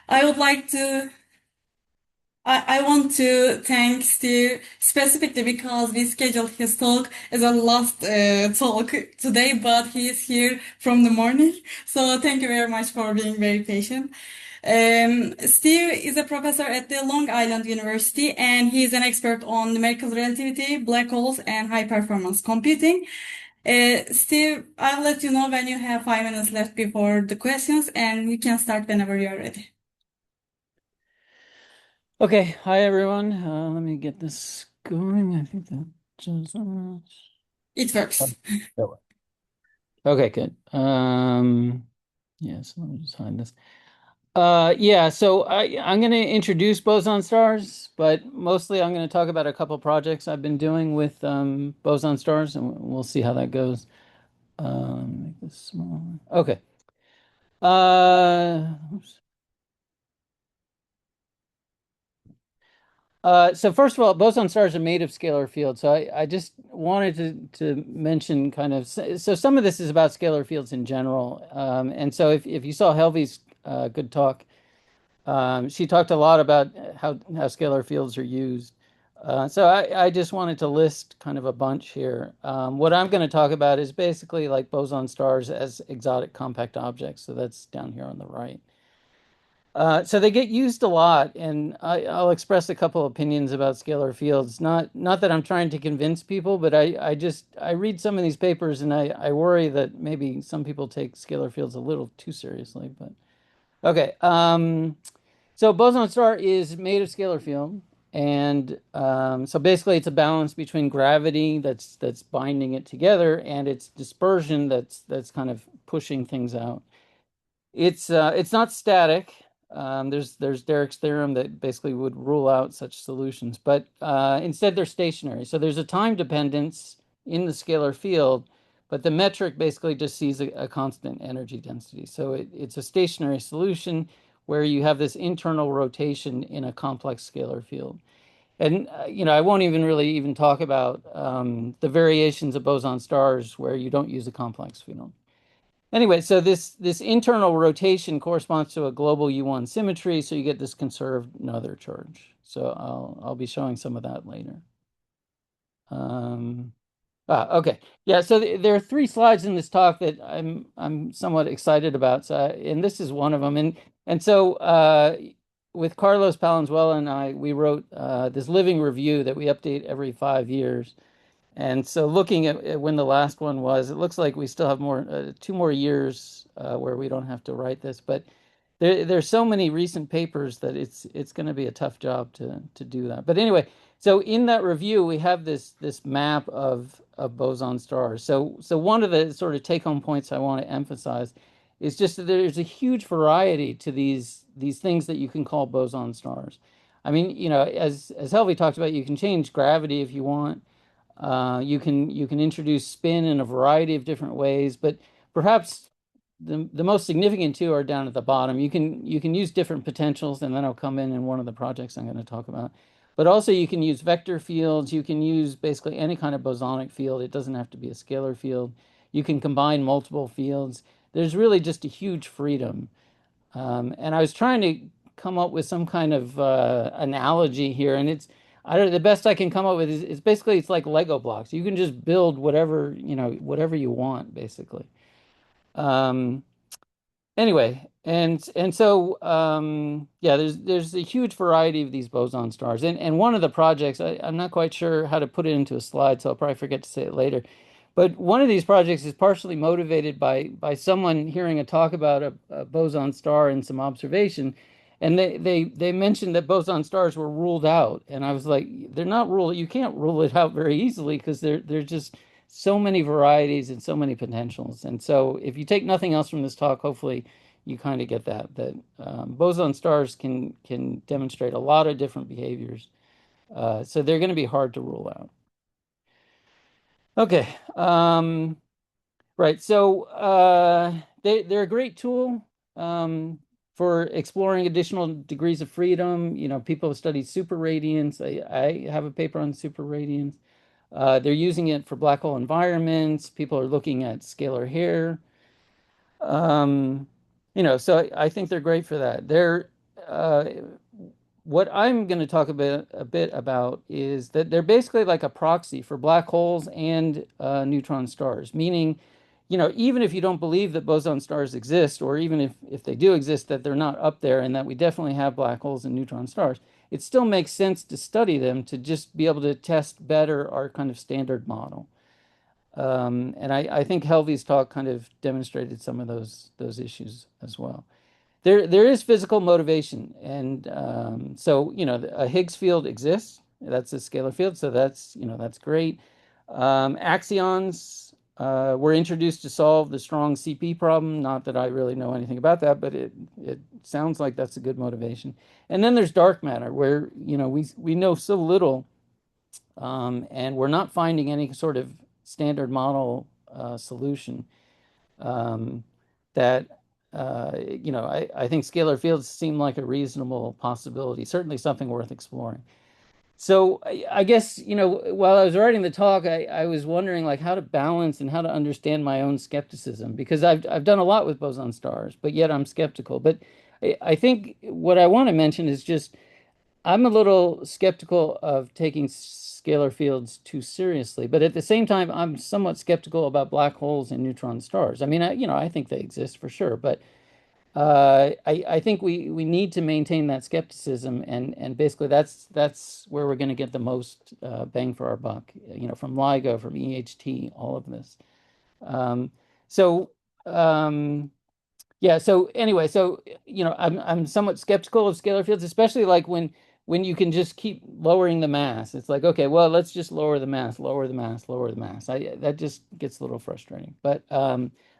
I would like to, I want to thank Steve specifically because we scheduled his talk as a last talk today, but he is here from the morning. So thank you very much for being very patient. Steve is a professor at the Long Island University, and he is an expert on numerical relativity, black holes, and high performance computing. Steve, I'll let you know when you have 5 minutes left before the questions, and you can start whenever you're ready. Okay, hi everyone. Let me get this going. I think that just It oh, works. that way. Okay, good. Yes, let me just hide this. Yeah, so I'm going to introduce boson stars, but mostly I'm going to talk about a couple projects I've been doing with boson stars, and we'll see how that goes. Make this smaller. Okay. Oops. So first of all, boson stars are made of scalar fields. So I just wanted to mention kind of, so some of this is about scalar fields in general. And so if you saw Helvi's good talk, she talked a lot about how scalar fields are used. So I just wanted to list kind of a bunch here. What I'm going to talk about is basically like boson stars as exotic compact objects. So that's down here on the right. So they get used a lot, and I'll express a couple opinions about scalar fields. Not that I'm trying to convince people, but I read some of these papers and I worry that maybe some people take scalar fields a little too seriously. But okay, so boson star is made of scalar field, and so basically it's a balance between gravity that's binding it together and its dispersion that's kind of pushing things out. It's not static. There's Derrick's theorem that basically would rule out such solutions, but instead they're stationary. So there's a time dependence in the scalar field, but the metric basically just sees a constant energy density. So it's a stationary solution where you have this internal rotation in a complex scalar field. And I won't even really even talk about the variations of boson stars where you don't use a complex field. Anyway, so this internal rotation corresponds to a global U1 symmetry, so you get this conserved Noether charge. So I'll be showing some of that later. Um, okay. Yeah, so there are three slides in this talk that I'm somewhat excited about. So and this is one of them. And so with Carlos Palenzuela and we wrote this living review that we update every 5 years. And so looking at when the last one was, it looks like we still have 2 more years where we don't have to write this. But there's so many recent papers that it's going to be a tough job to do that. But anyway, so in that review, we have this map of boson stars. So one of the sort of take-home points I want to emphasize is just that there's a huge variety to these things that you can call boson stars. I mean, as Helvey talked about, you can change gravity if you want. You can introduce spin in a variety of different ways, but perhaps the most significant two are down at the bottom. You can use different potentials, and then I'll come in one of the projects I'm going to talk about. But also you can use vector fields. You can use basically any kind of bosonic field. It doesn't have to be a scalar field. You can combine multiple fields. There's really just a huge freedom. And I was trying to come up with some kind of analogy here, and I don't the best I can come up with is basically it's like Lego blocks. You can just build whatever you want, basically. Um, anyway, and so yeah, there's a huge variety of these boson stars, and one of the projects I'm not quite sure how to put it into a slide, so I'll probably forget to say it later. But one of these projects is partially motivated by someone hearing a talk about a boson star and some observation, and they mentioned that boson stars were ruled out, and I was like, they're not ruled. You can't rule it out very easily because there's just so many varieties and so many potentials. And so if you take nothing else from this talk, hopefully you kind of get that boson stars can demonstrate a lot of different behaviors. So they're going to be hard to rule out. Okay. Right. So they're a great tool for exploring additional degrees of freedom. People have studied superradiance. I have a paper on superradiance. They're using it for black hole environments. People are looking at scalar hair. So I think they're great for that. what I'm going to talk a bit about is that they're basically like a proxy for black holes and neutron stars, meaning, even if you don't believe that boson stars exist, or even if they do exist, that they're not up there and that we definitely have black holes and neutron stars, it still makes sense to study them to just be able to test better our kind of standard model. And I think Helvey's talk kind of demonstrated some of those issues as well. There is physical motivation, and so a Higgs field exists. That's a scalar field, so that's great. Axions were introduced to solve the strong CP problem. Not that I really know anything about that, but it sounds like that's a good motivation. And then there's dark matter, where we know so little, and we're not finding any sort of standard model solution um, that I think scalar fields seem like a reasonable possibility, certainly something worth exploring. So I guess, while I was writing the talk, I was wondering like how to balance and how to understand my own skepticism, because I've done a lot with boson stars, but yet I'm skeptical. But I think what I want to mention is just I'm a little skeptical of taking scalar fields too seriously, but at the same time, I'm somewhat skeptical about black holes and neutron stars. I mean, I think they exist for sure, but I think we need to maintain that skepticism, and basically that's where we're going to get the most bang for our buck. From LIGO, from EHT, all of this. Um, so. Um, yeah, so anyway, so I'm somewhat skeptical of scalar fields, especially like when you can just keep lowering the mass. It's like, okay, well, let's just lower the mass, lower the mass, lower the mass. That just gets a little frustrating. But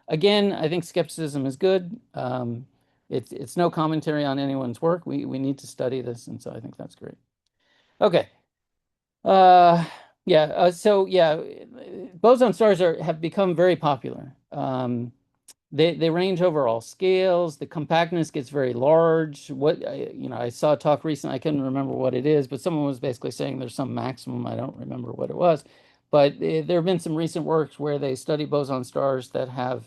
again, I think skepticism is good. It's no commentary on anyone's work. We need to study this, and so I think that's great. Okay. Uh, yeah, so yeah, boson stars have become very popular. They range over all scales. The compactness gets very large. I saw a talk recently. I couldn't remember what it is, but someone was basically saying there's some maximum. I don't remember what it was, but there have been some recent works where they study boson stars that have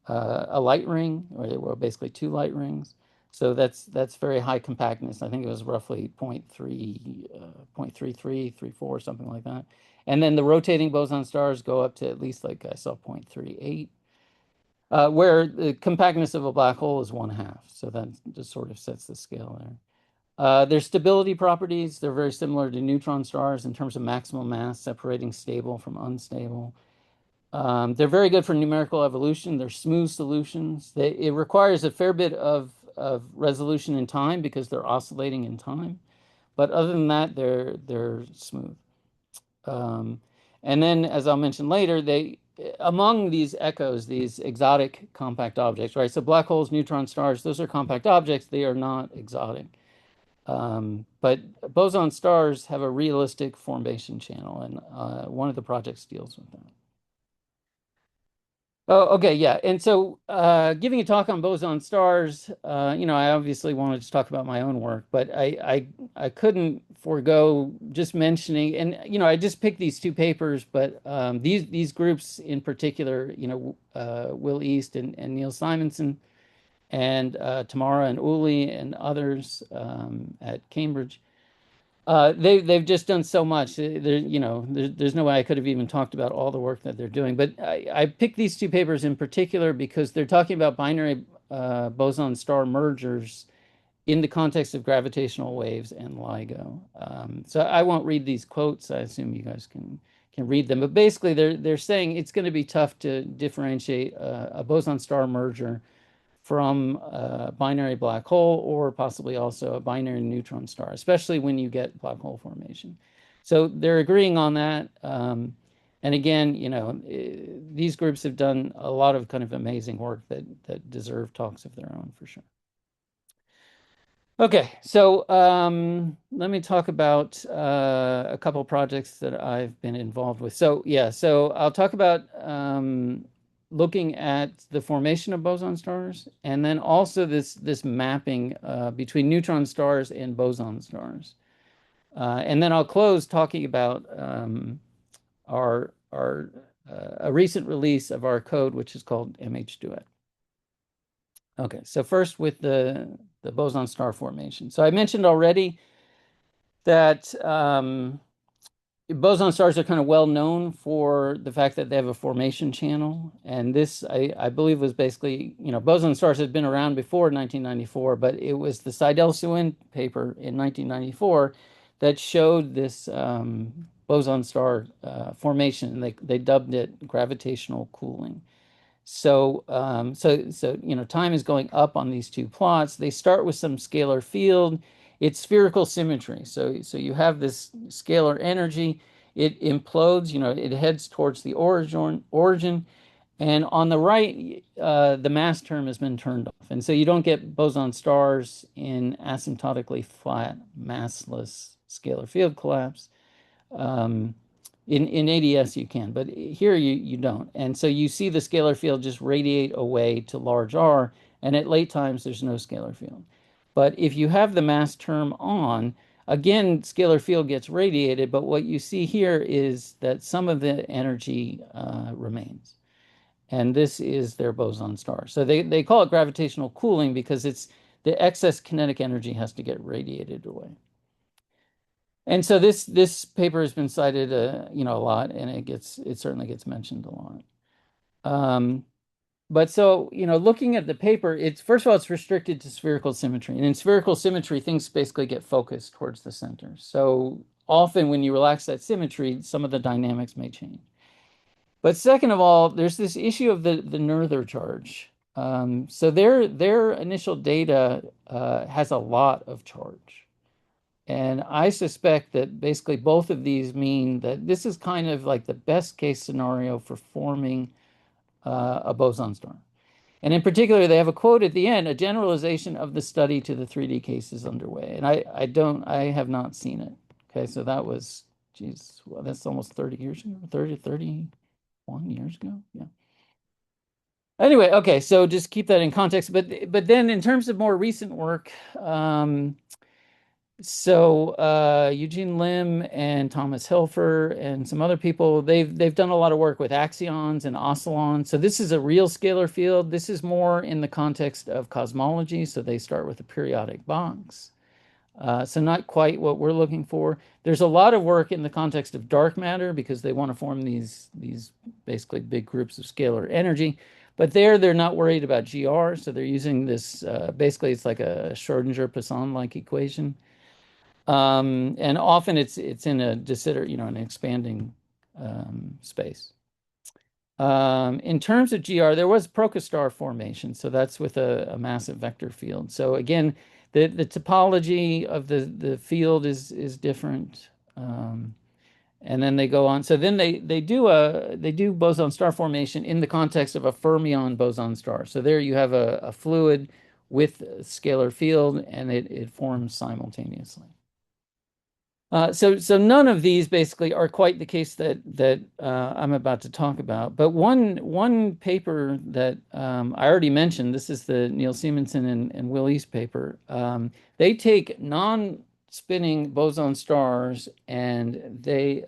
a light ring, or well, basically two light rings. So that's very high compactness. I think it was roughly 0.3, 0.3334, something like that. And then the rotating boson stars go up to at least, like I saw, 0.38. Where the compactness of a black hole is 1/2. So that just sort of sets the scale there. Their stability properties, they're very similar to neutron stars in terms of maximum mass, separating stable from unstable. They're very good for numerical evolution. They're smooth solutions. It requires a fair bit of resolution in time because they're oscillating in time. But other than that, they're smooth. Um, and then, as I'll mention later, among these echoes, these exotic compact objects, right? So black holes, neutron stars, those are compact objects. They are not exotic. But boson stars have a realistic formation channel, and one of the projects deals with that. Oh, okay, yeah. And so giving a talk on boson stars, I obviously wanted to talk about my own work, but I couldn't forego just mentioning, and I just picked these two papers, but these groups in particular, Will East and Neil Simonson, and Tamara and Uli and others at Cambridge. They've just done so much. There's no way I could have even talked about all the work that they're doing. But I picked these two papers in particular because they're talking about binary boson star mergers in the context of gravitational waves and LIGO. So I won't read these quotes. I assume you guys can read them. But basically, they're saying it's going to be tough to differentiate a boson star merger from a binary black hole, or possibly also a binary neutron star, especially when you get black hole formation. So they're agreeing on that. And again, these groups have done a lot of kind of amazing work that deserve talks of their own for sure. Okay, so let me talk about a couple projects that I've been involved with. So yeah, so I'll talk about looking at the formation of boson stars, and then also this mapping between neutron stars and boson stars. And then I'll close talking about our a recent release of our code, which is called MH Duet. Okay, so first with the the boson star formation. So I mentioned already that boson stars are kind of well known for the fact that they have a formation channel. And this, I believe, was basically, boson stars had been around before 1994, but it was the Seidel-Sewin paper in 1994 that showed this boson star formation. And they dubbed it gravitational cooling. So time is going up on these two plots. They start with some scalar field. It's spherical symmetry. So you have this scalar energy. It implodes. It heads towards the origin, and on the right, the mass term has been turned off, and so you don't get boson stars in asymptotically flat, massless scalar field collapse. Um, in ADS you can, but here you don't. And so you see the scalar field just radiate away to large R, and at late times there's no scalar field. But if you have the mass term on, again, scalar field gets radiated, but what you see here is that some of the energy remains. And this is their boson star. So they call it gravitational cooling because it's the excess kinetic energy has to get radiated away. And so this paper has been cited, a lot, and it certainly gets mentioned a lot. But so, looking at the paper, it's first of all, it's restricted to spherical symmetry, and in spherical symmetry, things basically get focused towards the center. So often, when you relax that symmetry, some of the dynamics may change. But second of all, there's this issue of the Noether charge. So their initial data has a lot of charge. And I suspect that basically both of these mean that this is kind of like the best case scenario for forming a boson star. And in particular, they have a quote at the end, a generalization of the study to the 3D cases underway. And I have not seen it. Okay, so that was, geez, well, that's almost 30 years ago, 31 years ago. Yeah. Anyway, okay, so just keep that in context. But then in terms of more recent work, Eugene Lim and Thomas Hilfer and some other people, they've done a lot of work with axions and oscillons. So this is a real scalar field. This is more in the context of cosmology. So they start with a periodic box. So not quite what we're looking for. There's a lot of work in the context of dark matter because they want to form these basically big groups of scalar energy. But they're not worried about GR. So they're using this, basically it's like a Schrodinger-Poisson-like equation. And often it's in a de Sitter, an expanding space. In terms of GR, there was Procastar formation, so that's with a massive vector field. So again, the topology of the field is different. And then they go on. So then they do boson star formation in the context of a fermion boson star. So there you have a fluid with a scalar field, and it forms simultaneously. So none of these basically are quite the case that I'm about to talk about. But one paper that I already mentioned, this is the Neil Simonson and Will East paper. They take non-spinning boson stars and they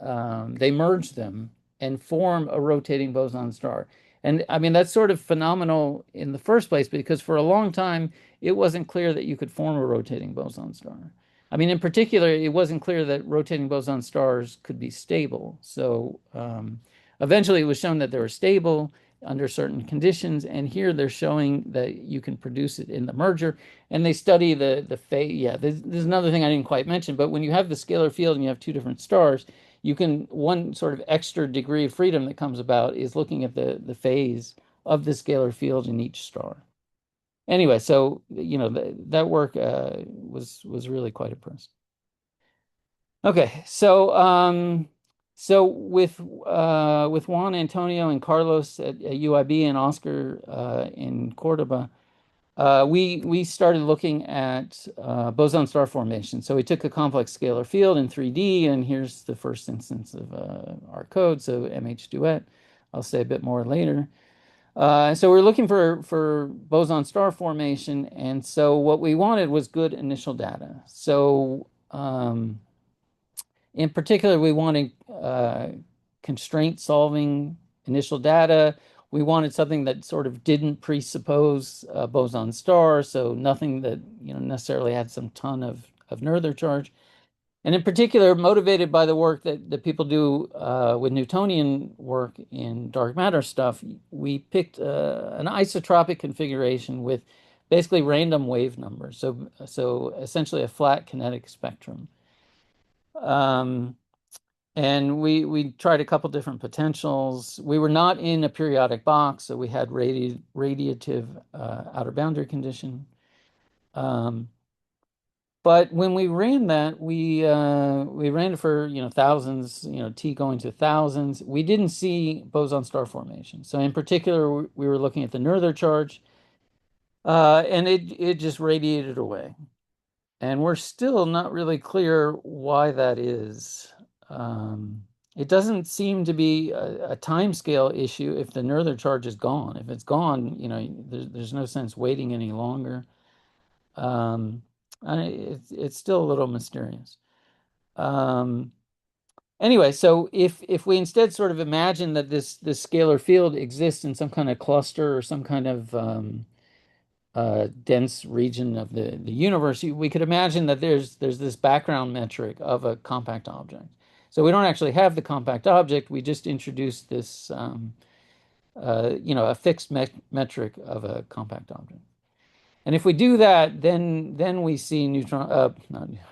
merge them and form a rotating boson star. And I mean, that's sort of phenomenal in the first place because for a long time, it wasn't clear that you could form a rotating boson star. I mean, in particular, it wasn't clear that rotating boson stars could be stable. So eventually it was shown that they were stable under certain conditions. And here they're showing that you can produce it in the merger. And they study the phase. Yeah, there's another thing I didn't quite mention. But when you have the scalar field and you have two different stars, you can, one sort of extra degree of freedom that comes about is looking at the phase of the scalar field in each star. Anyway, so that work was really quite impressive. Okay, so with Juan Antonio and Carlos at UIB and Oscar in Cordoba, we started looking at boson star formation. So we took a complex scalar field in 3D, and here's the first instance of our code. So MH duet. I'll say a bit more later. So we're looking for boson star formation, and so what we wanted was good initial data. So in particular, we wanted constraint solving initial data. we wanted something that sort of didn't presuppose a boson star, so nothing that, necessarily had some ton of Noether charge. And in particular, motivated by the work that people do with Newtonian work in dark matter stuff, we picked an isotropic configuration with basically random wave numbers. So essentially a flat kinetic spectrum. Um, and we tried a couple different potentials. We were not in a periodic box, so we had radiative outer boundary condition. Um, But when we ran that, we ran it for thousands, t going to thousands. We didn't see boson star formation. So in particular, we were looking at the Noether charge, and it just radiated away. And we're still not really clear why that is. It doesn't seem to be a time scale issue if the Noether charge is gone. If it's gone, there's no sense waiting any longer. Um, it's still a little mysterious. Um, anyway, so if we instead sort of imagine that this scalar field exists in some kind of cluster or some kind of dense region of the universe, we could imagine that there's this background metric of a compact object. So we don't actually have the compact object. We just introduce this, a fixed metric of a compact object. And if we do that, then we see not,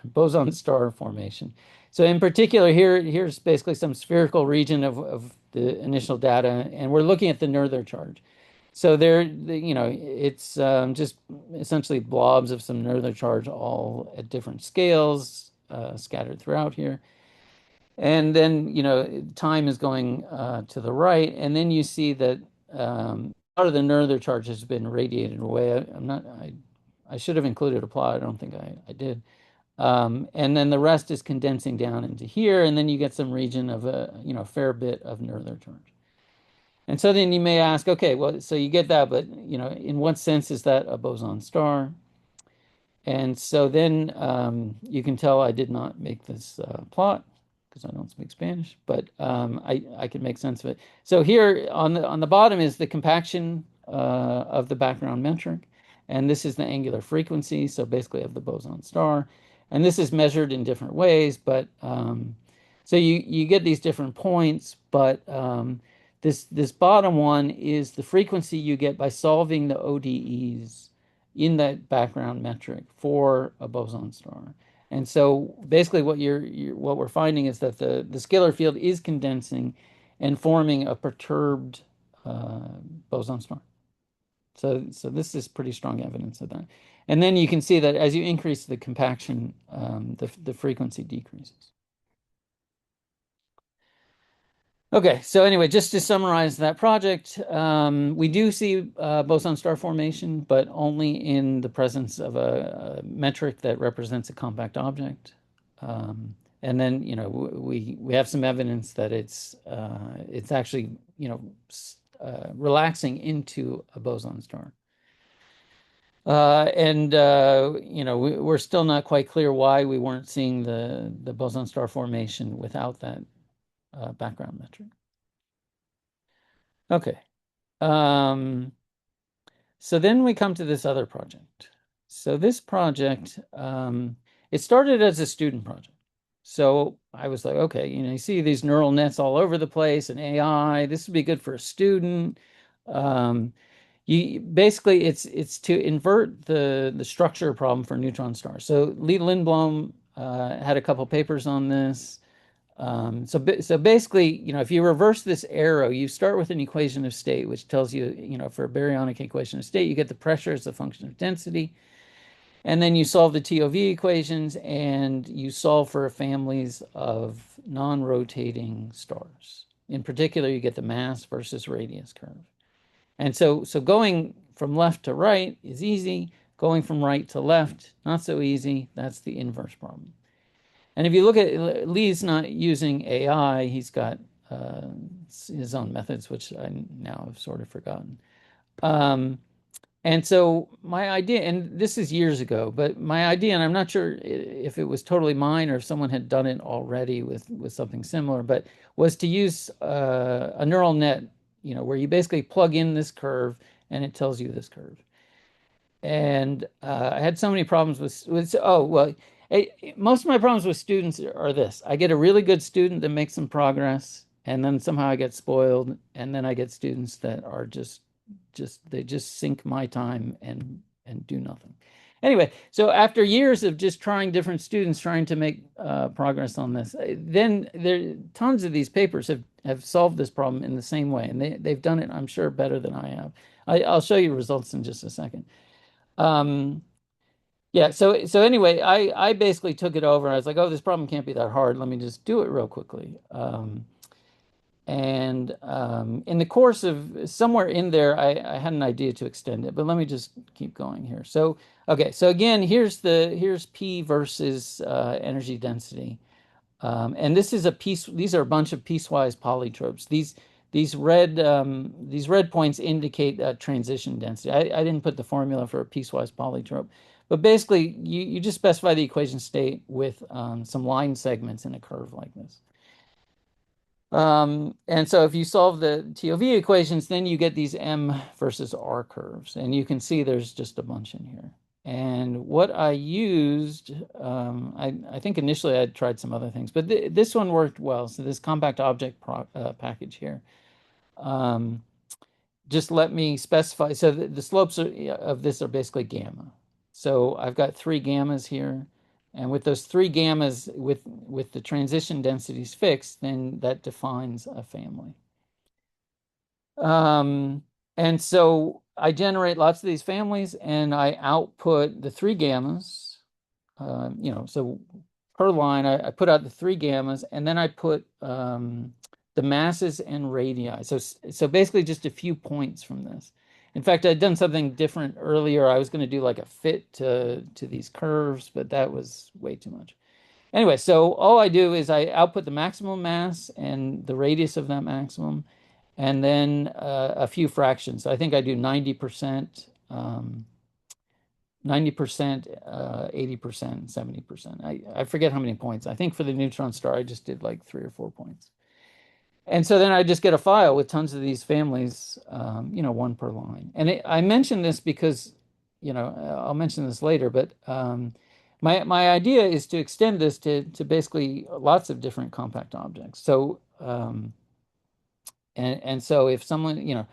boson star formation. So in particular, here's basically some spherical region of the initial data, and we're looking at the Noether charge. So it's just essentially blobs of some Noether charge all at different scales, scattered throughout here. And then, time is going to the right, and then you see that a lot of the Noether charge has been radiated away. I should have included a plot. I don't think I did. And then the rest is condensing down into here, and then you get some region of a fair bit of Noether charge. And so then you may ask, okay, well, so you get that, but in what sense is that a boson star? And so then you can tell I did not make this plot because I don't speak Spanish, but I can make sense of it. So here on the bottom is the compaction of the background metric, and this is the angular frequency, so basically of the boson star, and this is measured in different ways, but so you get these different points, but this bottom one is the frequency you get by solving the ODEs in that background metric for a boson star. And so basically what we're finding is that the scalar field is condensing and forming a perturbed boson star. So this is pretty strong evidence of that. And then you can see that as you increase the compaction, the frequency decreases. Okay, so anyway, just to summarize that project, we do see boson star formation, but only in the presence of a metric that represents a compact object. And then, we have some evidence that it's actually, relaxing into a boson star. And we're still not quite clear why we weren't seeing the boson star formation without that background metric. Okay. So then we come to this other project. So this project, it started as a student project. So I was like, okay, you see these neural nets all over the place and AI, this would be good for a student. You basically it's to invert the structure problem for neutron stars. So Liebling had a couple papers on this. So basically, if you reverse this arrow, you start with an equation of state, which tells you, for a baryonic equation of state, you get the pressure as a function of density. And then you solve the TOV equations and you solve for families of non-rotating stars. In particular, you get the mass versus radius curve. And so going from left to right is easy. Going from right to left, not so easy. That's the inverse problem. And if you look at Lee's not using AI, he's got his own methods, which I now have sort of forgotten. And so my idea, and this is years ago, but my idea, and I'm not sure if it was totally mine or if someone had done it already with something similar, but was to use a neural net where you basically plug in this curve and it tells you this curve. And I had so many problems with oh well, most of my problems with students are this: I get a really good student that makes some progress, and then somehow I get spoiled, and then I get students that are just they just sink my time and do nothing. Anyway, so after years of just trying different students, trying to make progress on this, then there tons of these papers have solved this problem in the same way, and they've done it, I'm sure, better than I have. I'll show you results in just a second. Um, yeah, so anyway, I basically took it over. I was like, oh, this problem can't be that hard. Let me just do it real quickly. And in the course of somewhere in there, I had an idea to extend it, but let me just keep going here. So, okay, so again, here's P versus energy density. And this is these are a bunch of piecewise polytropes. These red points indicate transition density. I didn't put the formula for a piecewise polytrope, but basically you just specify the equation state with some line segments in a curve like this. And so if you solve the TOV equations, then you get these M versus R curves. And you can see there's just a bunch in here. And what I used, I think initially I'd tried some other things, but this one worked well. So this compact object package here. Just let me specify. So the slopes of this are basically gamma. So I've got three gammas here. And with those three gammas, with the transition densities fixed, then that defines a family. Um, and so I generate lots of these families and I output the three gammas. So per line, I put out the three gammas and then I put the masses and radii. So basically just a few points from this. In fact, I'd done something different earlier. I was going to do like a fit to these curves, but that was way too much. Anyway, so all I do is I output the maximum mass and the radius of that maximum, and then a few fractions. I think I do 90%, 90%, 80%, 70%. I forget how many points. I think for the neutron star, I just did like 3 or 4 points. And so then I just get a file with tons of these families, one per line. And I mention this because, I'll mention this later, but my idea is to extend this to basically lots of different compact objects. So, and so if someone,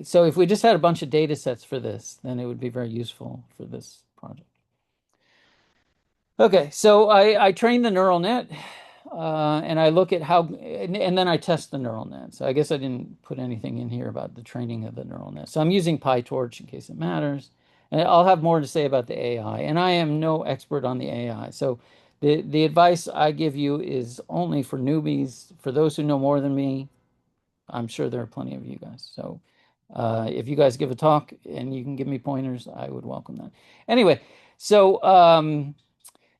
so if we just had a bunch of data sets for this, then it would be very useful for this project. Okay, so I train the neural net and I look at how, and then I test the neural net. So I guess I didn't put anything in here about the training of the neural net. So I'm using PyTorch in case it matters. And I'll have more to say about the AI. And I am no expert on the AI. So the advice I give you is only for newbies. For those who know more than me, I'm sure there are plenty of you guys. So if you guys give a talk and you can give me pointers, I would welcome that. Anyway, so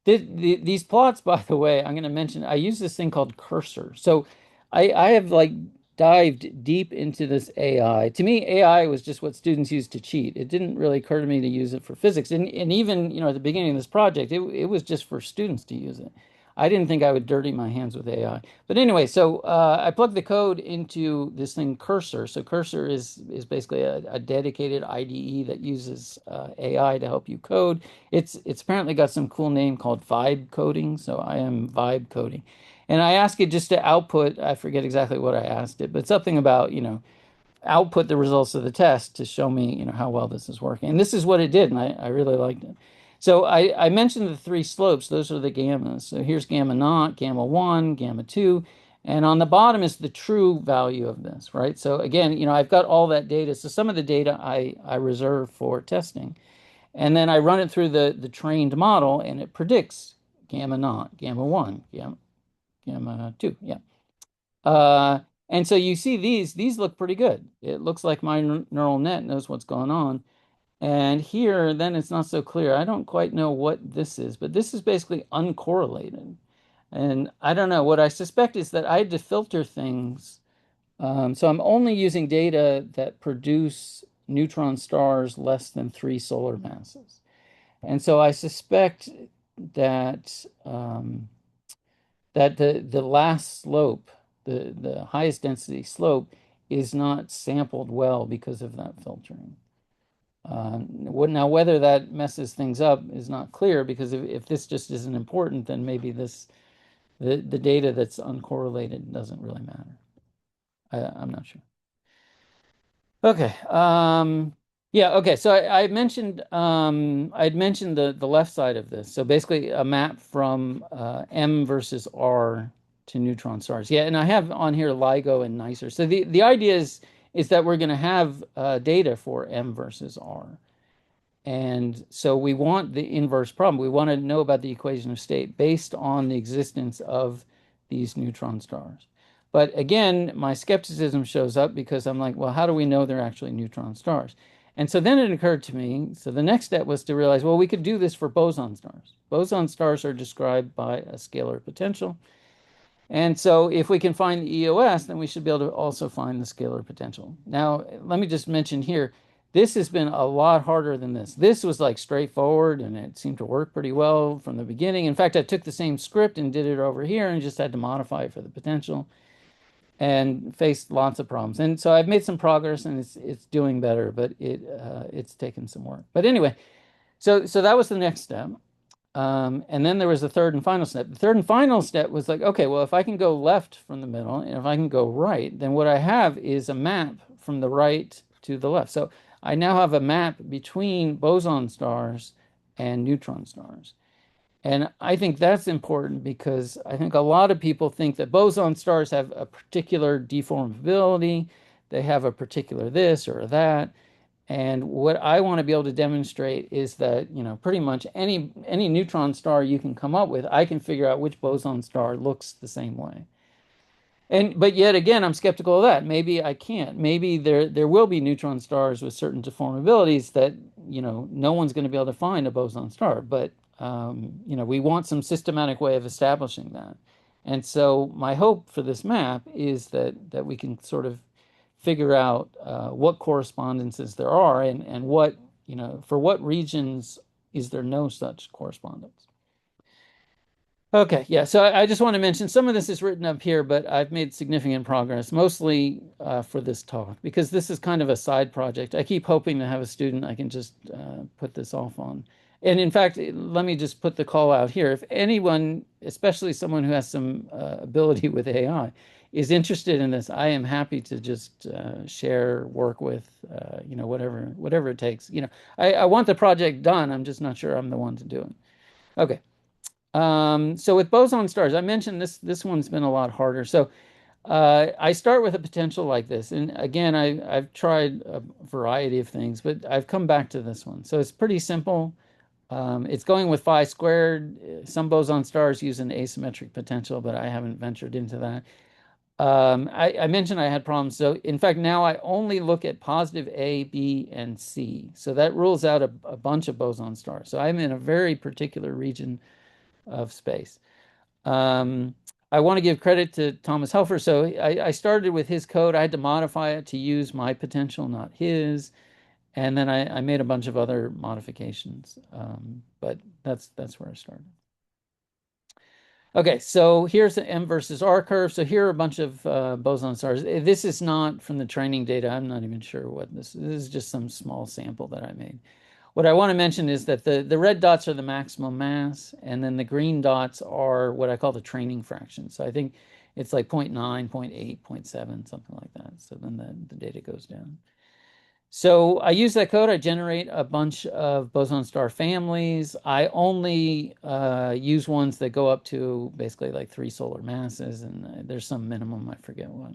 these plots, by the way, I'm going to mention, I use this thing called cursor. So I have like dived deep into this AI. To me, AI was just what students use to cheat. It didn't really occur to me to use it for physics. And even, at the beginning of this project, it was just for students to use it. I didn't think I would dirty my hands with AI. But anyway, so I plugged the code into this thing Cursor. So Cursor is basically a dedicated IDE that uses AI to help you code. It's apparently got some cool name called vibe coding. So I am vibe coding. And I ask it just to output, I forget exactly what I asked it, but something about, output the results of the test to show me, how well this is working. And this is what it did, and I really liked it. So I mentioned the three slopes. Those are the gammas. So here's gamma naught, gamma 1, gamma 2. And on the bottom is the true value of this, right? So again, I've got all that data. So some of the data I reserve for testing. And then I run it through the trained model, and it predicts gamma naught, gamma 1, gamma 2. Yeah. And so you see these look pretty good. It looks like my neural net knows what's going on. And here, then it's not so clear. I don't quite know what this is, but this is basically uncorrelated. And I don't know. What I suspect is that I had to filter things. So I'm only using data that produce neutron stars less than 3 solar masses. And so I suspect that that the last slope, the highest density slope, is not sampled well because of that filtering. Now, whether that messes things up is not clear because if this just isn't important, then maybe the data that's uncorrelated doesn't really matter. I'm not sure. Okay. Yeah. Okay. So I'd mentioned the left side of this. So basically, a map from M versus R to neutron stars. Yeah, and I have on here LIGO and NICER. So the idea is that we're going to have data for M versus R. And so we want the inverse problem. We want to know about the equation of state based on the existence of these neutron stars. But again, my skepticism shows up because I'm like, well, how do we know they're actually neutron stars? And so then it occurred to me, so the next step was to realize, well, we could do this for boson stars. Boson stars are described by a scalar potential. And so if we can find the EOS, then we should be able to also find the scalar potential. Now, let me just mention here, this has been a lot harder than this. This was like straightforward and it seemed to work pretty well from the beginning. In fact, I took the same script and did it over here and just had to modify it for the potential and faced lots of problems. And so I've made some progress and it's doing better, but it's taken some work. But anyway, so that was the next step. And then there was the third and final step. The third and final step was like, okay, well, if I can go left from the middle and if I can go right, then what I have is a map from the right to the left. So I now have a map between boson stars and neutron stars. And I think that's important because I think a lot of people think that boson stars have a particular deformability, they have a particular this or that. And what I want to be able to demonstrate is that, pretty much any neutron star you can come up with, I can figure out which boson star looks the same way. But yet again, I'm skeptical of that. Maybe I can't. Maybe there will be neutron stars with certain deformabilities that, no one's going to be able to find a boson star. But we want some systematic way of establishing that. And so my hope for this map is that we can sort of figure out what correspondences there are and what, for what regions is there no such correspondence. Okay, yeah, so I just want to mention some of this is written up here, but I've made significant progress, mostly for this talk, because this is kind of a side project. I keep hoping to have a student I can just put this off on. And in fact, let me just put the call out here. If anyone, especially someone who has some ability with AI, is interested in this, I am happy to just share, work with, whatever it takes. I want the project done. I'm just not sure I'm the one to do it. Okay. So with boson stars, I mentioned this one's been a lot harder. So I start with a potential like this. And again, I've tried a variety of things, but I've come back to this one. So it's pretty simple. It's going with phi squared. Some boson stars use an asymmetric potential, but I haven't ventured into that. I mentioned I had problems. So in fact, now I only look at positive A, B, and C. So that rules out a bunch of boson stars. So I'm in a very particular region of space. Um, I want to give credit to Thomas Helfer. So I started with his code. I had to modify it to use my potential, not his. And then I made a bunch of other modifications. But that's where I started. Okay, so here's the M versus R curve. So here are a bunch of boson stars. This is not from the training data. I'm not even sure what this is. This is just some small sample that I made. What I want to mention is that the red dots are the maximum mass, and then the green dots are what I call the training fraction. So I think it's like 0.9, 0.8, 0.7, something like that. So then the data goes down. So I use that code. I generate a bunch of boson star families. I only use ones that go up to basically like 3 solar masses, and there's some minimum, I forget what.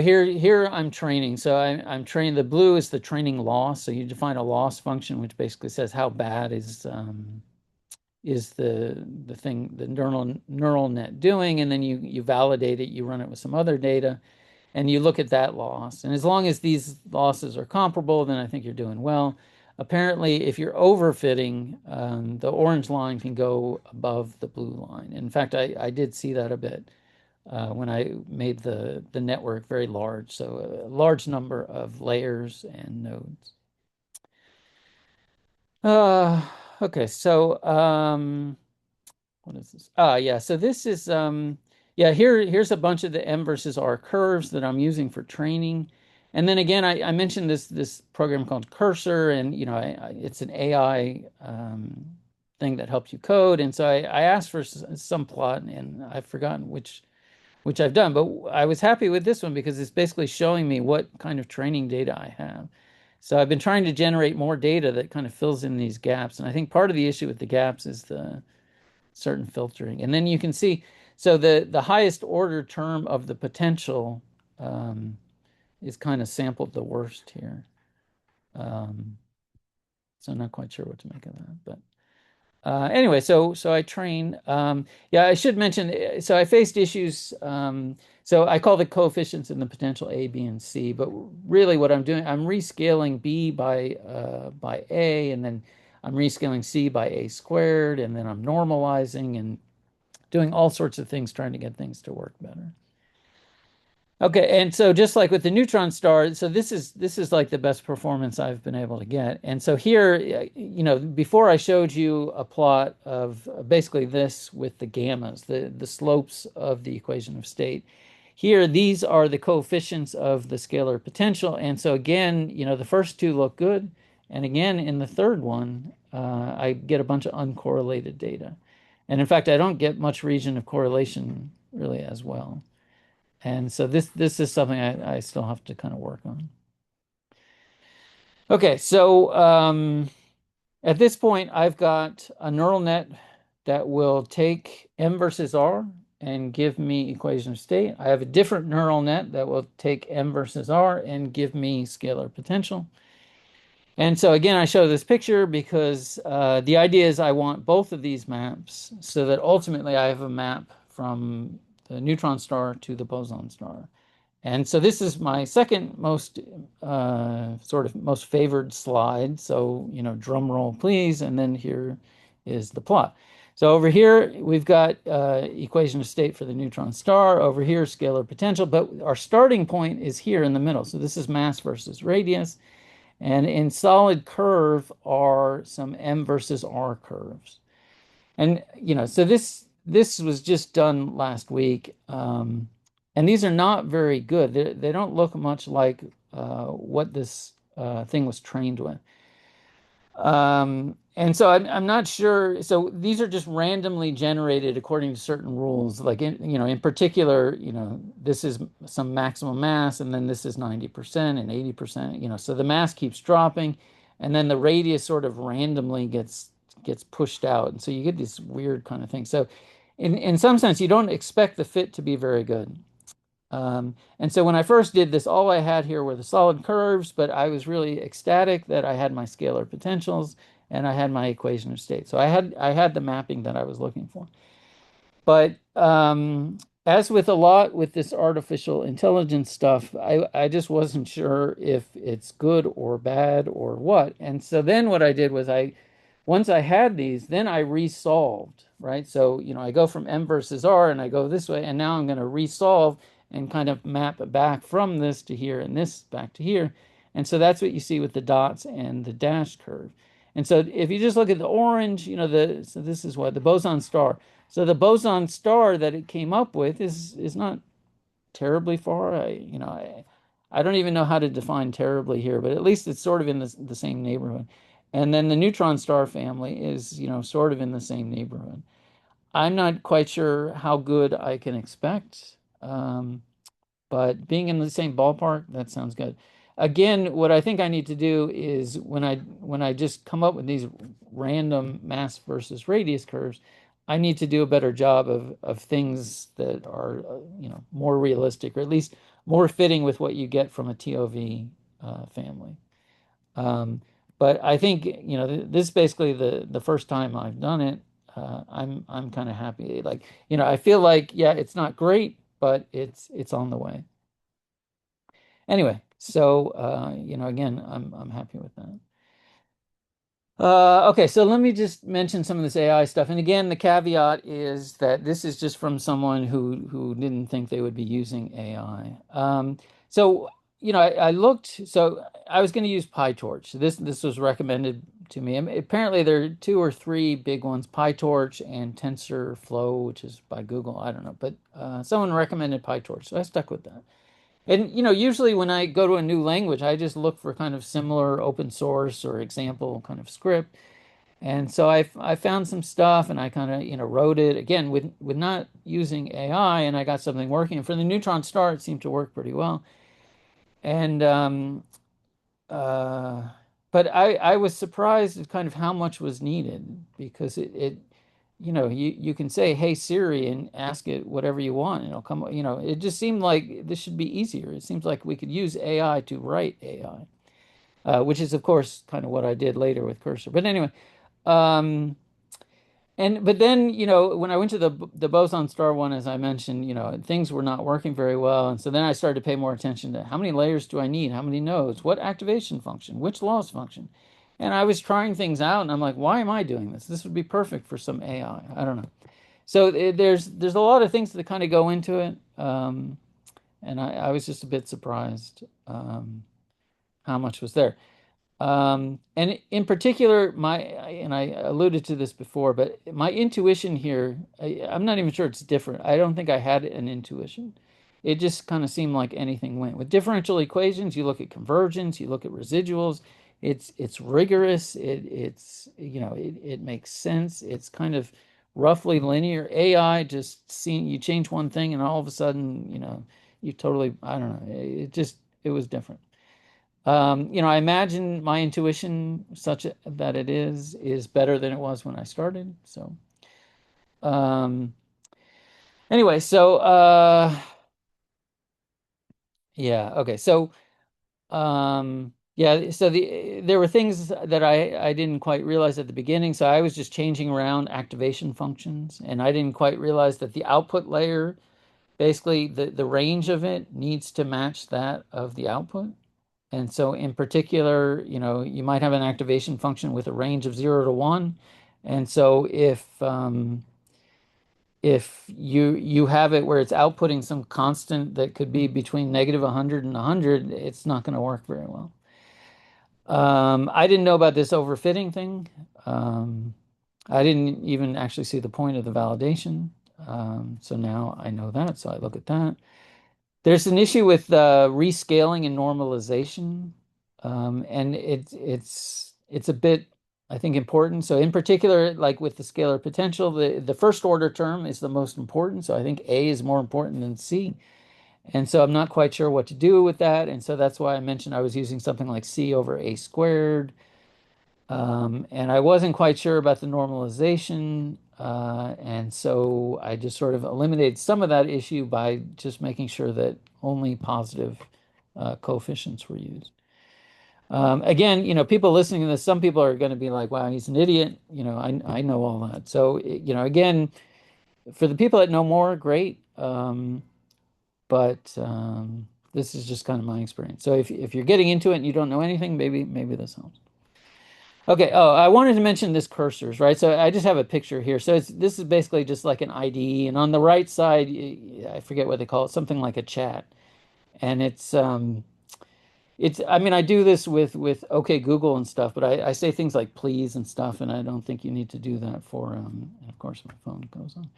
Here I'm training. So I'm training. The blue is the training loss. So you define a loss function, which basically says how bad is the thing the neural net doing, and then you validate it. You run it with some other data, and you look at that loss. And as long as these losses are comparable, then I think you're doing well. Apparently, if you're overfitting, the orange line can go above the blue line. In fact, I did see that a bit when I made the network very large. So a large number of layers and nodes. Okay, so what is this? Yeah, so this is Yeah, here's a bunch of the M versus R curves that I'm using for training. And then again, I mentioned this program called Cursor, and it's an AI thing that helps you code. And so I asked for some plot, and I've forgotten which I've done, but I was happy with this one because it's basically showing me what kind of training data I have. So I've been trying to generate more data that kind of fills in these gaps. And I think part of the issue with the gaps is the certain filtering. And then you can see, so the highest order term of the potential um, is kind of sampled the worst here. Um, so I'm not quite sure what to make of that, but anyway, so I train. Yeah, I should mention. So I faced issues. So I call the coefficients in the potential A, B, and C. But really, what I'm doing, I'm rescaling B by A, and then I'm rescaling C by A squared, and then I'm normalizing and doing all sorts of things trying to get things to work better. Okay, and so just like with the neutron star, so this is like the best performance I've been able to get. And so here, before I showed you a plot of basically this with the gammas, the slopes of the equation of state. Here, these are the coefficients of the scalar potential. And so again, the first two look good. And again, in the third one, I get a bunch of uncorrelated data. And in fact, I don't get much region of correlation really as well. And so this is something I still have to kind of work on. Okay, so at this point, I've got a neural net that will take M versus R and give me equation of state. I have a different neural net that will take M versus R and give me scalar potential. And so again, I show this picture because the idea is I want both of these maps so that ultimately I have a map from the neutron star to the boson star. And so this is my second most sort of most favored slide. So, drum roll, please. And then here is the plot. So over here, we've got equation of state for the neutron star. Over here, scalar potential. But our starting point is here in the middle. So this is mass versus radius. And in solid curve are some M versus R curves. And so this was just done last week, and these are not very good. They don't look much like what this thing was trained with. And so I'm not sure. So these are just randomly generated according to certain rules. Like in particular, this is some maximum mass, and then this is 90% and 80%. So the mass keeps dropping, and then the radius sort of randomly gets pushed out, and so you get this weird kind of thing. So in some sense, you don't expect the fit to be very good. And so when I first did this, all I had here were the solid curves, but I was really ecstatic that I had my scalar potentials and I had my equation of state. So I had the mapping that I was looking for. But as with a lot with this artificial intelligence stuff, I just wasn't sure if it's good or bad or what. And so then what I did was once I had these, then I resolved, right? So, I go from M versus R and I go this way, and now I'm going to resolve and kind of map it back from this to here and this back to here. And so that's what you see with the dots and the dashed curve. And so if you just look at the orange, so this is what the boson star. So the boson star that it came up with is not terribly far. I don't even know how to define terribly here, but at least it's sort of in the same neighborhood. And then the neutron star family is, sort of in the same neighborhood. I'm not quite sure how good I can expect. But being in the same ballpark, that sounds good. Again, what I think I need to do is when I just come up with these random mass versus radius curves, I need to do a better job of things that are more realistic, or at least more fitting with what you get from a TOV family. Um, but I think this is basically the first time I've done it. I'm kind of happy. Like I feel like yeah, it's not great, but it's on the way. Anyway, so again, I'm happy with that. Okay, so let me just mention some of this AI stuff. And again, the caveat is that this is just from someone who didn't think they would be using AI. So I looked. So I was going to use PyTorch. This was recommended to me. I mean, apparently there are two or three big ones, PyTorch and TensorFlow, which is by Google. I don't know, but someone recommended PyTorch, so I stuck with that. And usually when I go to a new language, I just look for kind of similar open source or example kind of script. And so I found some stuff and I kind of wrote it again with not using AI, and I got something working. And for the neutron star, it seemed to work pretty well. And uh, but I was surprised at kind of how much was needed because you can say, "Hey Siri," and ask it whatever you want, and it'll come. It just seemed like this should be easier. It seems like we could use AI to write AI, which is of course kind of what I did later with Cursor. But anyway, um, but then, when I went to the boson star one, as I mentioned, things were not working very well. And so then I started to pay more attention to how many layers do I need? How many nodes? What activation function? Which loss function? And I was trying things out and I'm like, why am I doing this? This would be perfect for some AI. I don't know. So there's a lot of things that kind of go into it. And I was just a bit surprised how much was there. And in particular, and I alluded to this before, but my intuition here, I'm not even sure it's different. I don't think I had an intuition. It just kind of seemed like anything went. With differential equations, you look at convergence, you look at residuals. It's rigorous. It makes sense. It's kind of roughly linear. AI just seeing you change one thing and all of a sudden, you totally, I don't know. It was different. I imagine my intuition, such that it is better than it was when I started. So, um, anyway, so yeah, okay. So, yeah, so there were things that I didn't quite realize at the beginning. So I was just changing around activation functions, and I didn't quite realize that the output layer, basically the range of it needs to match that of the output. And so in particular, you might have an activation function with a range of 0 to 1. And so if you have it where it's outputting some constant that could be between negative 100 and 100, it's not going to work very well. I didn't know about this overfitting thing. Um, I didn't even actually see the point of the validation. So now I know that, so I look at that. There's an issue with rescaling and normalization, and it's a bit, I think, important. So in particular, like with the scalar potential, the first order term is the most important. So I think A is more important than C. And so I'm not quite sure what to do with that. And so that's why I mentioned I was using something like C over A squared. And I wasn't quite sure about the normalization. And so I just sort of eliminated some of that issue by just making sure that only positive coefficients were used. Again, people listening to this, some people are going to be like, wow, he's an idiot. I know all that. So, again, for the people that know more, great. But this is just kind of my experience. So if you're getting into it and you don't know anything, maybe this helps. Okay. Oh, I wanted to mention this cursors, right? So I just have a picture here. So this is basically just like an IDE, and on the right side, I forget what they call it, something like a chat. And I mean, I do this with OK Google and stuff, but I say things like please and stuff, and I don't think you need to do that for and of course my phone goes on.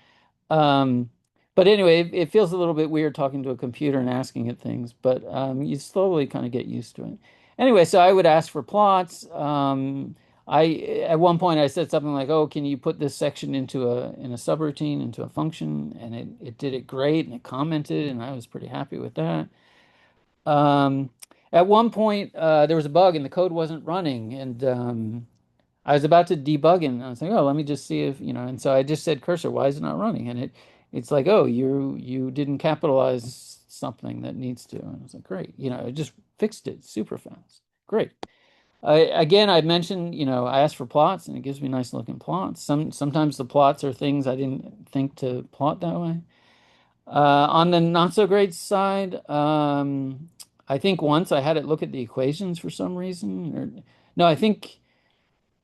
Um, but anyway, it feels a little bit weird talking to a computer and asking it things, but you slowly kind of get used to it. Anyway, so I would ask for plots. At one point I said something like, "Oh, can you put this section in a subroutine into a function?" And it did it great, and it commented, and I was pretty happy with that. Um, at one point, there was a bug and the code wasn't running, and I was about to debug it, and I was like, oh, let me just see if, and so I just said, cursor, why is it not running? And it's like, oh, you didn't capitalize something that needs to. And I was like, great. It just fixed it super fast. Great. Again, I mentioned, I asked for plots and it gives me nice looking plots. Sometimes the plots are things I didn't think to plot that way. On the not so great side, I think once I had it look at the equations for some reason, or no, I think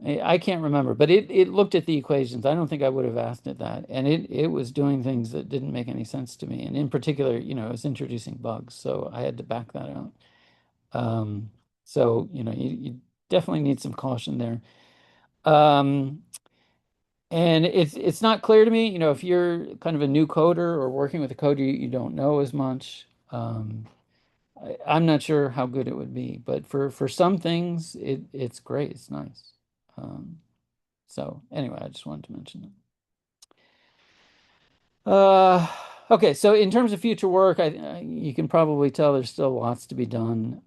I can't remember, but it looked at the equations. I don't think I would have asked it that, and it was doing things that didn't make any sense to me, and in particular, it was introducing bugs, so I had to back that out. Um, so you definitely need some caution there. Um, and it's not clear to me, if you're kind of a new coder or working with a code you don't know as much. I'm not sure how good it would be, but for some things, it's great. It's nice. Um, so anyway, I just wanted to mention that. Okay, so in terms of future work, you can probably tell there's still lots to be done.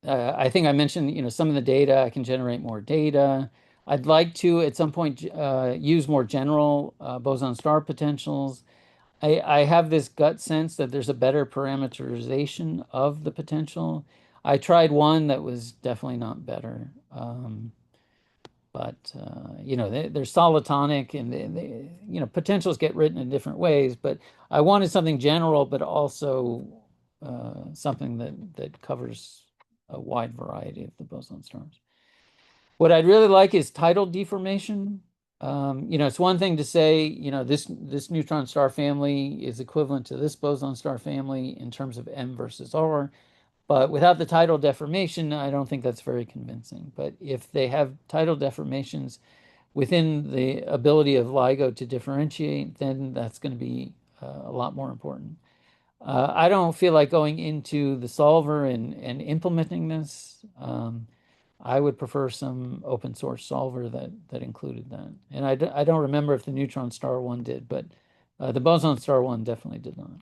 I think I mentioned, some of the data, I can generate more data. I'd like to, at some point, use more general boson star potentials. I have this gut sense that there's a better parameterization of the potential. I tried one that was definitely not better. But they're solitonic, and potentials get written in different ways. But I wanted something general, but also something that covers a wide variety of the boson stars. What I'd really like is tidal deformation. It's one thing to say, this neutron star family is equivalent to this boson star family in terms of M versus R. But without the tidal deformation, I don't think that's very convincing. But if they have tidal deformations within the ability of LIGO to differentiate, then that's going to be a lot more important. I don't feel like going into the solver and implementing this. I would prefer some open source solver that included that. And I don't remember if the neutron star one did, but the boson star one definitely did not.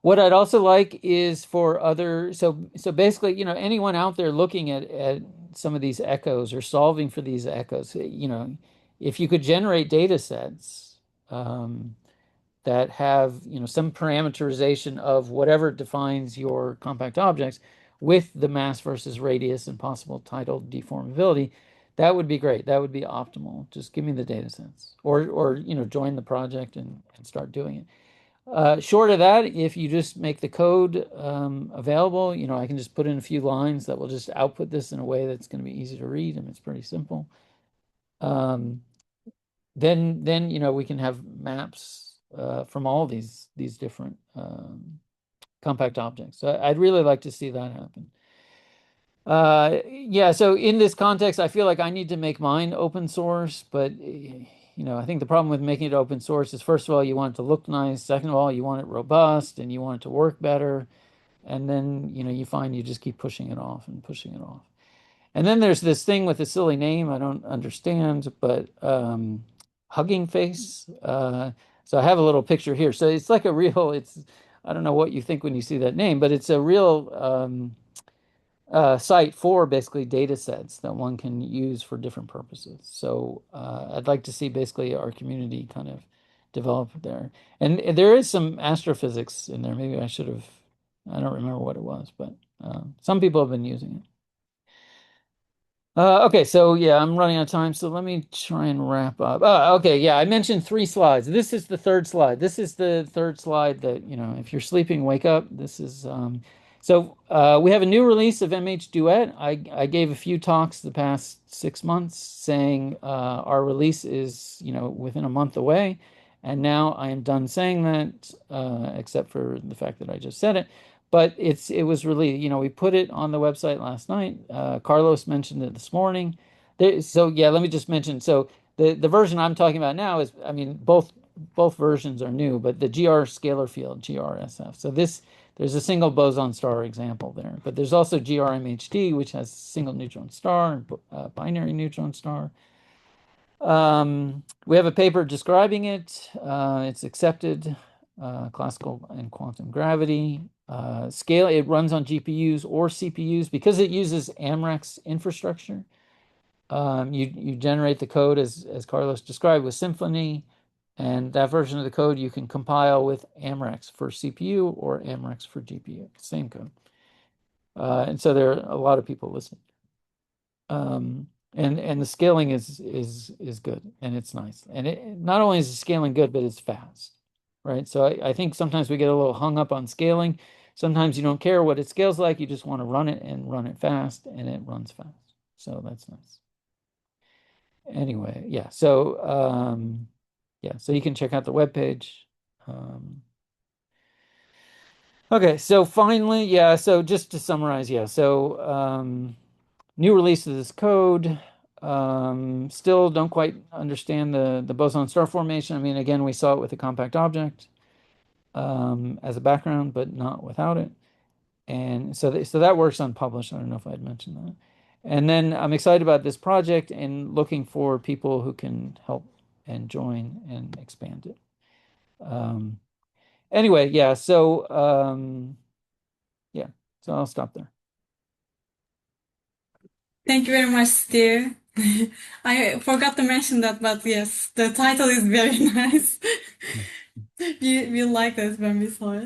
What I'd also like is for other, so basically, anyone out there looking at some of these echoes or solving for these echoes, if you could generate data sets that have, some parameterization of whatever defines your compact objects with the mass versus radius and possible tidal deformability, that would be great. That would be optimal. Just give me the data sets, or join the project and start doing it. Short of that, if you just make the code available, I can just put in a few lines that will just output this in a way that's going to be easy to read, and it's pretty simple. Um, then we can have maps from all these different compact objects. So I'd really like to see that happen. Yeah, so in this context, I feel like I need to make mine open source, but I think the problem with making it open source is, first of all, you want it to look nice. Second of all, you want it robust and you want it to work better. And then, you find you just keep pushing it off and pushing it off. And then there's this thing with a silly name I don't understand, but Hugging Face. So I have a little picture here. So it's like a real, I don't know what you think when you see that name, but it's a real site for basically data sets that one can use for different purposes. So I'd like to see basically our community kind of develop there. And there is some astrophysics in there. Maybe I don't remember what it was, but some people have been using it. Okay, so yeah, I'm running out of time, so let me try and wrap up. Okay, yeah, I mentioned 3 slides. This is the third slide. This is the third slide that, if you're sleeping, wake up. This is so we have a new release of MH Duet. I gave a few talks the past 6 months saying our release is, within a month away, and now I am done saying that, except for the fact that I just said it. But it was really, we put it on the website last night. Carlos mentioned it this morning. So yeah, let me just mention. So the version I'm talking about now is, I mean, both versions are new, but the GR scalar field, GRSF. So there's a single boson star example there, but there's also GRMHD, which has single neutron star and binary neutron star. We have a paper describing it. It's accepted, classical and quantum gravity. Scale, it runs on GPUs or CPUs because it uses Amrex infrastructure. You generate the code as Carlos described with Symfony, and that version of the code you can compile with Amrex for CPU or Amrex for GPU, same code. And so there are a lot of people listening. And the scaling is good and it's nice. And it not only is the scaling good, but it's fast, right? So I think sometimes we get a little hung up on scaling. Sometimes you don't care what it scales like, you just want to run it and run it fast, and it runs fast. So that's nice. Anyway, yeah. So yeah, so you can check out the webpage. Um, okay, so finally, yeah, so just to summarize, yeah, so New release of this code. Still don't quite understand the boson star formation. I mean, again, we saw it with a compact object as a background, but not without it. And so that works unpublished. I don't know if I'd mentioned that. And then I'm excited about this project and looking for people who can help and join and expand it. Anyway, yeah, yeah, so I'll stop there. Thank you very much, Steve. I forgot to mention that, but yes, the title is very nice. We liked it when we saw it.